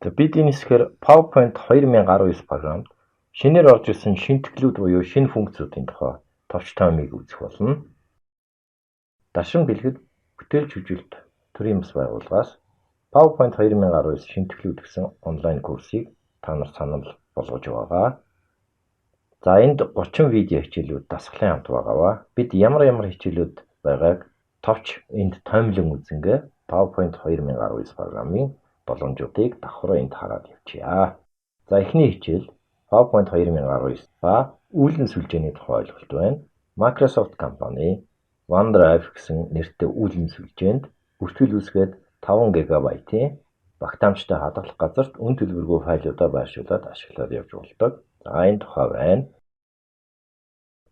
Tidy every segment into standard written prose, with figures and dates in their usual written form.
За бид энэ хэсгээр PowerPoint 2019 програмд шинээр орж ирсэн шинэтгэлүүд буюу шинэ функцүүдийн тухай товч томыг үзэх болно. Дашин бэлгэд бүтээлч хүжилт төрийн бас байгууллагаас PowerPoint 2019 шинэтгэлүүд гэсэн онлайн курсыг та нарт санал болгож байгаа. За энд 30 видео хичээлүүд дасгалын хамт байгаа. Бид ямар хичээлүүд байгааг товч энд томилон үзэнгээ PowerPoint 2019 програмын боломжуудыг давхар энд хараад явчихъя. За эхний хичээл PowerPoint 2019 ба үүлэн сүлжээний тухай ойлголт байна. Microsoft компани OneDrive гэсэн нэртэй үүлэн сүлжээнд бүртгэл үүсгээд 5 ГБ-ийн багтаамжтай хадгалах газарт үн төлбөргүй файлуудаа байршуулад ашиглаад явж болдог. За энэ тухай байна.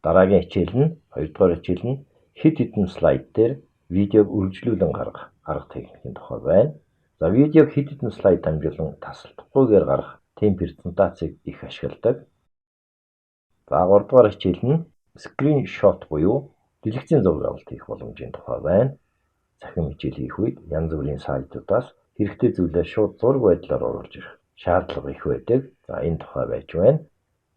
Дараагийн хичээл нь 2 дугаар хичээл нь хэд хэдэн слайд дээр видеог үргэлжлүүлэн гаргах арга техникийн тухай байна. За видеог хэд хэдэн слайд дамжуулан тасалдахгүйгээр гаргах тийм презентацийг их ашигладаг. За 3 дугаар хичээл нь скриншот буюу дэлгэцийн зураг авалт хийх боломжийн тухай байна. Цахим хичээл хийх үед янз бүрийн сайтуудаас хэрэгтэй зүйлээ шууд зураг байдлаар оруулж ирэх шаардлага их байдаг. За энэ тухай байж байна.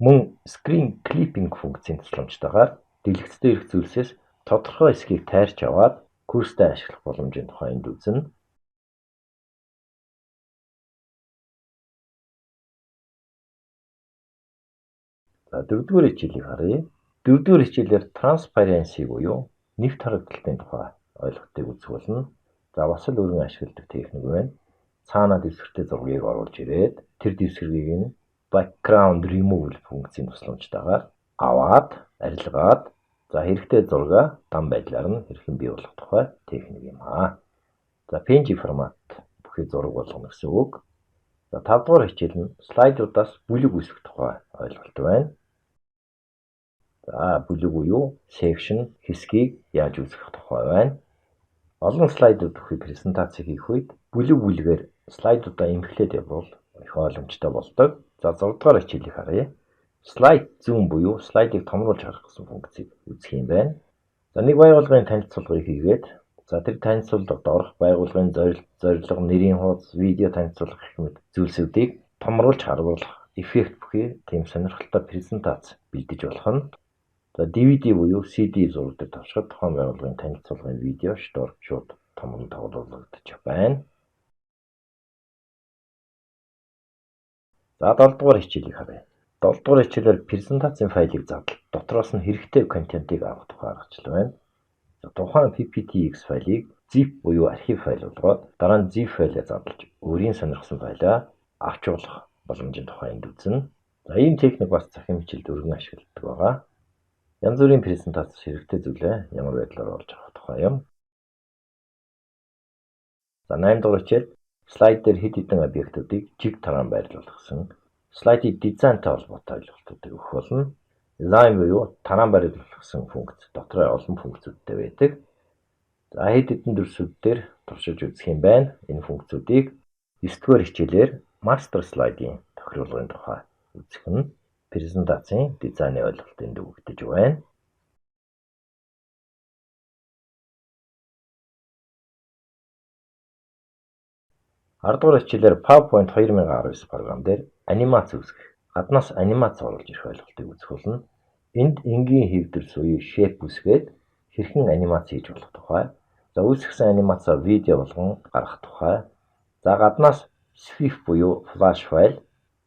Мөн screen clipping функцийн тусламжтайгаар дэлгэцтэй ирэх зүйлсээс тодорхой хэсгийг тайрч аваад курстай ашиглах боломжийн тухай энд үзнэ. За 4 дугаар хичээлийг харъя. 4 дугаар хичээлээр transparency буюу нэвт харагдалтын тухай ойлголтыг үзэх болно. За бас л өргөн ашигладаг техник байна. Цаанаа дэвсгэртэй зургийг оруулж ирээд тэр дэвсгэрийг нь background removal функцийн тусламжтайгаар аваад арилгаад за хэрэгтэй зургаа дан байдлаар нь хэрхэн бий болгох тухай техник юм аа. За PNG формат бүхий зураг болгоно гэсэн үг. За 5 дугаар хичээл нь слайдуудаас бүлэг үүсгэх тухай ойлголт байна. За бүлэг буюу section хэсгийг яаж үүсгэх тухай байна. Олон слайдууд бүхий презентац хийх үед бүлгээр слайдуудаа эмхлээд явбал их ойлгомжтой болдог. За 6 дугаар хичээлийг харъя. Slide zoom буюу слайдыг томруулж харах гэсэн функцийг үзэх юм байна. За нэг байгууллагын танилцуулгыг хийгээд за тэр танилцуулгад орох байгууллагын зорилго, нэрийн хуудас, видео танилцуулга гэх мэт зүйлсүүдийг томруулж харуулах эффект бүхий тийм сонирхолтой презентац бэлдэж болох нь. За DVD буюу CD зураг дээр тавьчихад тухайн байгууллагын танилцуулгын видео шууд томрон тоглуулагдаж байна. За 7 дугаар хичээлийг харъя. 7 дугаар хичээлээр презентацийн файлыг задлал дотроос нь хэрэгтэй контентыг авах тухай аргачлал байна. За тухайн PPTX файлыг zip буюу архив файл болгоод дараа нь zip файлаа задлаж өөрийн сонирхсан файлаа авч болох боломжийн тухай энд үзнэ. За ийм техник бас цахим хичээлд өргөн ашигладаг байгаа. Янз бүрийн презентац хэрэгтэй зүйлээ ямар байдлаар олж авах тухай юм. За 8 дугаар хичээл слайд дээр хэд хэдэн объектуудыг жиг тараан байрлуулах гэсэн слайдын дизайнтай холбоотой ойлголтуудыг өгөх болно. Дизайн буюу тараан байрлуулах гэсэн функц дотроо олон функцүүдтэй байдаг. За хэд хэдэн дүрсүүд дээр туршиж үзэх юм байна. Энэ функцүүдийг 9 дугаар хичээлээр мастер слайдын тохируулгын тухай үзэх нь презентацийн дизайны ойлголтыг өгдөж байна. Ардугаар хичээлээр PowerPoint 2019 програм дээр анимац үүсгэх, гаднаас анимац оруулж ирэх ойлголтыг үзэх болно. Энд энгийн хэвдэрс буюу shape үүсгээд хэрхэн анимац хийж болох тухай. За үүсгэсэн анимацаа видео болгон гаргах тухай. За гаднаас SWF буюу flash файл,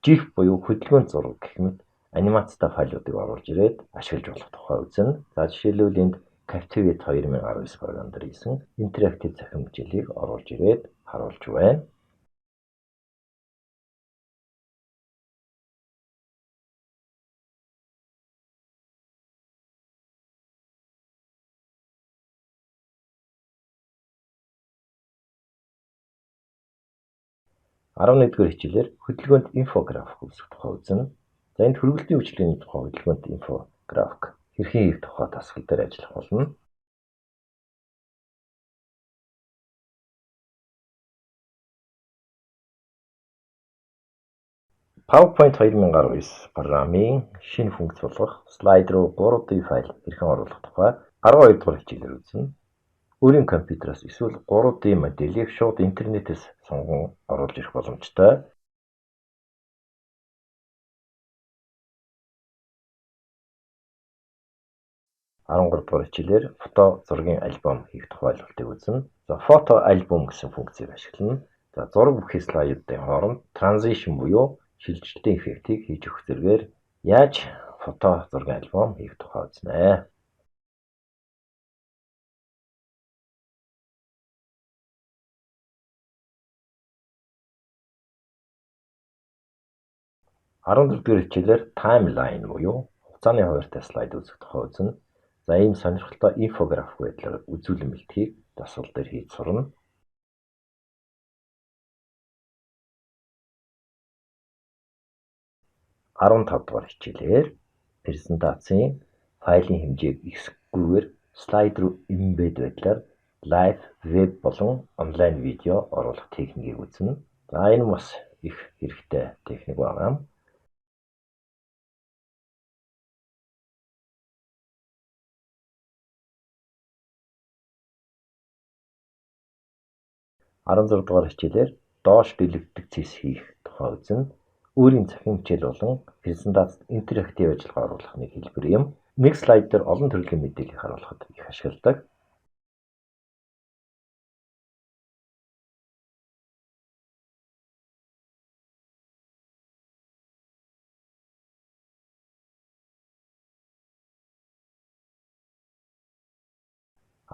GIF буюу хөдөлгөөн зураг гэх мэт анимацтай файлуудыг оруулж ирээд ашиглаж болох тухай үзнэ. За жишээлбэл энд Captivate 2019 програм дээр хийсэн интерактив цахим хичээлийг оруулж ирээд харуулж байна. Арван нэгдүгээр хичээлээр хөдөлгөөнд инфографик үүсгэх тухай үзнэ. За энд хөргөлтийн үйлчилгээний тухай хөдөлгөөнт инфографик хэрхэн хийх тухай дасгал дээр ажиллах болно. PowerPoint 2019 програмын шинэ функц болгох слайд руу 3D файл хэрхэн оруулах тухай 12 дугаар хичээлээр үзнэ. Өөрийн компьютероос эсвэл 3D моделийг шууд интернетээс сонгон оруулж ирэх боломжтой. 13 дугаар хичээлээр фото зургийн альбом хийх тухай ойлголтыг үзнэ. За фото альбом гэсэн функцийг ашиглана. За зураг бүхий слайдуудын хооронд транзишн буюу шилжилтийн эффектийг хийж өгөх зэргээр яаж фото зургийн альбом хийх тухай үзнэ. Арван дөрөвдүгээр хичээлээр таймлайн буюу хугацааны хуваарьтай слайд үзэх тухай үзнэ. За ийм сонирхолтой инфографик байдлаар үзүүлэн бэлтгийг дасгал дээр хийж сурна. 15 дугаар хичээлээр презентацийн файлын хэмжээг ихсэхгүйгээр слайд руу эмбед байдлаар лайв, веб болон онлайн видео оруулах техникийг үзнэ. За энэ бас их хэрэгтэй техник байгаа. 16 дугаар хичээлээр доош дэлгэдэг цэс хийх тухай үзнэ. Өөрийн цахим хичээл болон презентацид интерактив ажиллагаа оруулах нэг хэлбэр юм. Нэг слайд дээр олон төрлийн мэдээллийг харуулахад их ашигладаг.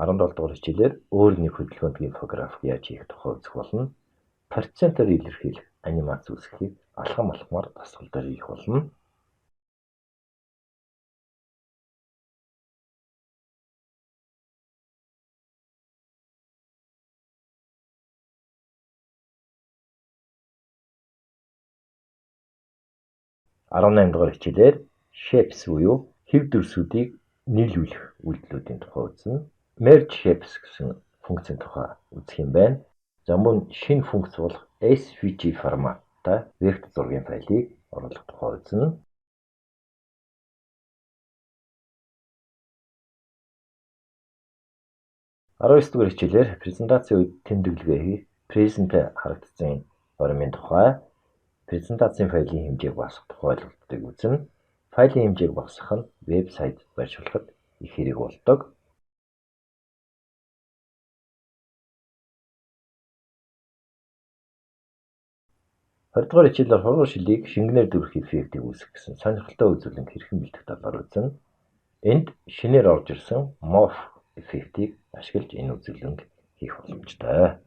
17 дугаар хичээлээр өөр нэг хөдөлгөөнд инфографик яаж хийх тухай үзэх болно. Процентоор илэрхийлэх анимац үүсгэхийг алхам алхмаар дасгал дээр хийх болно. 18 дугаар хичээлээр shapes буюу хэв дүрсүүдийг нийлүүлэх үйлдэлүүдийн тухай үзнэ. Merge shapes гэсэн функцийн тухай үзэх юм байна. За мөн шинэ функц болох SVG форматтай вектор зургийн файлыг оруулах тухай үзнэ. 19 дугаар хичээлээр презентацийн үед тэмдэглэгээ хийх present харагдсан формын тухай, презентацийн файлын хэмжээг багасгах тухай ойлголтыг үзнэ. Файлын хэмжээг багасгах нь вебсайт байршуулахад их хэрэг болдог. 20 дугаар хичээлээр хуруу шилийг шингэнээр дүрх эффектийг үүсгэх гэсэн сонирхолтой үзүүлэнг хэрхэн бэлдэх талаар үзнэ. Энд шинээр орж ирсэн morph эффектийг ашиглаж энэ үзүүлэнг хийх боломжтой.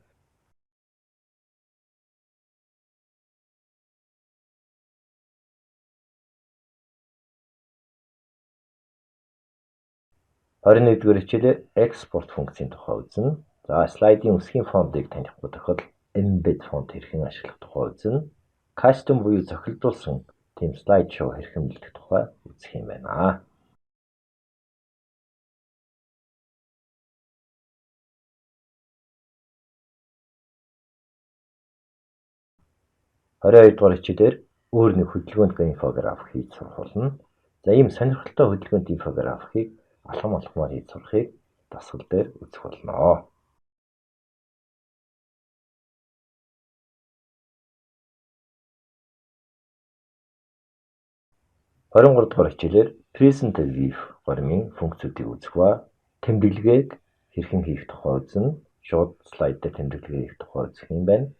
21 дугаар хичээлээр export функцийн тухай үзнэ. За слайдын үсгийн фонтыг танихгүй тохиолдолд embed фонт хэрхэн ашиглах тухай үзнэ. Custom буюу цохилдуулсан тийм слайд шоу хэрхэн бэлдэх тухай үзэх юм байна. 22 дугаар хичээлээр өөр нэг хөдөлгөөнт инфографик хийж сурах болно. За ийм сонирхолтой хөдөлгөөнт инфографикийг алхам алхмаар хийж сурахыг дасгал дээр үзэх болно. 23 дугаар хичээлээр present view гормын функцүүдийг үзэх ба тэмдэглэгээг хэрхэн хийх тухай үзнэ. Шууд слайд дээр тэмдэглэгээ хийх тухай үзэх юм байна.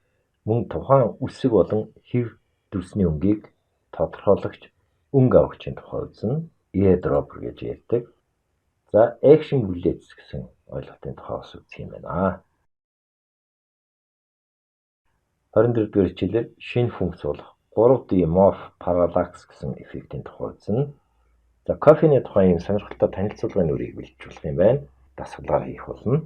Мөн тухайн үсэг болон хэв дүрсний өнгийг тодорхойлагч өнгө авахчийн тухай үзнэ. Airdropper гэж ярьдаг. За action bullets гэсэн ойлголтын тухай бас үзэх юм байна. 24 дугаар хичээлээр шинэ функц болох 3D morph parallax гэсэн эффектийн тухай үзнэ. За кофений тухайн юм сонирхолтой танилцуулгын үрийг бэлтжүүлэх юм байна. Дасгалаар хийх болно.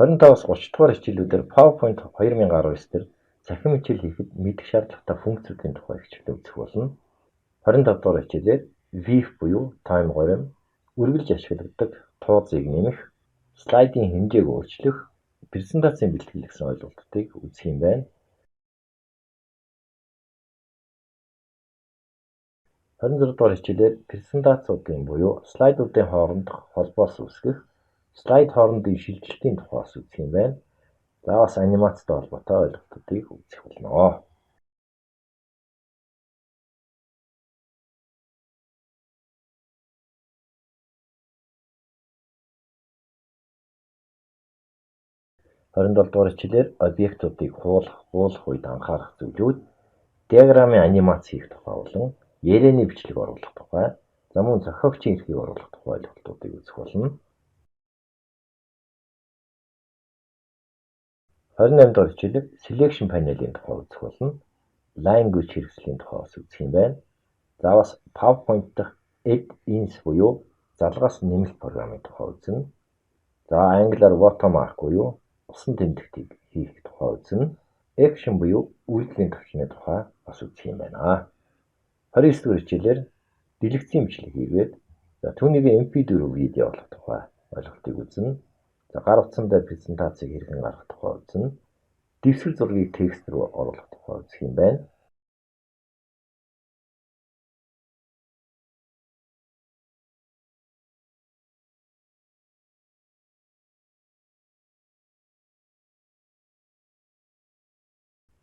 25-аас 30 дугаар хичээлүүдээр PowerPoint 2019 дээр цахим хичээл хийхэд мэдэх шаардлагатай функцүүдийн тухай хичээлээ үзэх болно. 25 дугаар хичээлээр VIF буюу Time гурим, үргэлж ашигладаг тууцыг нэмэх, слайдын хэмжээг өөрчлөх, презентацийн бэлтгэл гэсэн ойлголтыг үзэх юм байна. 26 дугаар хичээлээр презентацуудын буюу слайдуудын хоорондох холбоос үүсгэх, Слайд хоорондын шилжилтийн тухай бас үзэх юм байна. За бас анимацтай холбоотой ойлголтуудыг үзэх болно. Хорин дугаар хичээлээр объектуудыг хуулах үед анхаарах зүйлүүд диаграммын анимац хийх тухай болон ярианы бичлэг оруулах тухай, за мөн зохиогчийн эрхийг оруулах тухай ойлголтуудыг үзэх болно. 28 дугаар хичээлээр selection panel-ийн тухай үзэх болно. Language хэрэгслийн тухай бас үзэх юм байна. За бас PowerPoint дахь add-ins буюу залгаас нэмэлт програмын тухай үзнэ. За англиар watermark буюу усан тэмдэгтийг хийх тухай үзнэ. Action буюу үйлдэлийн төвчний тухай бас үзэх юм байна. 29 дугаар хичээлээр дэлгэцийн бичлэг хийгээд түүнийг MP4 видео болох тухай ойлголтыг үзнэ. За гар утсандаа презентацийг хэрхэн гаргах тухай үзнэ. Дэвсгэр зургийг текст рүү оруулах тухай үзэх юм байна.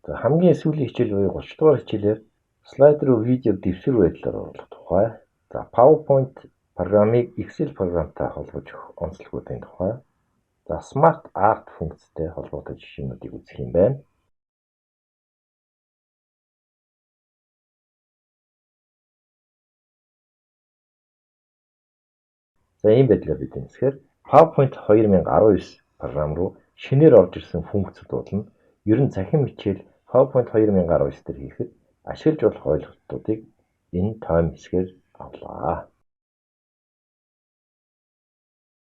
За хамгийн сүүлийн хичээл буюу 30 дугаар хичээлээр слайд руу видеог дэвсгэр байдлаар оруулах тухай. За PowerPoint программыг Excel програмтай холбож өгөх онцлогуудын тухай. За Smart Art функцтэй холбоотой жишээнүүдийг үзэх юм байна. За ийм байдлаар бид энэсгээр PowerPoint 2019 програм руу шинээр орж ирсэн функцүүд болно. Ер нь цахим хичээл PowerPoint 2019 дээр хийхэд ашиглаж болох ойлголтуудыг энэ тайм хэсгээр авлаа.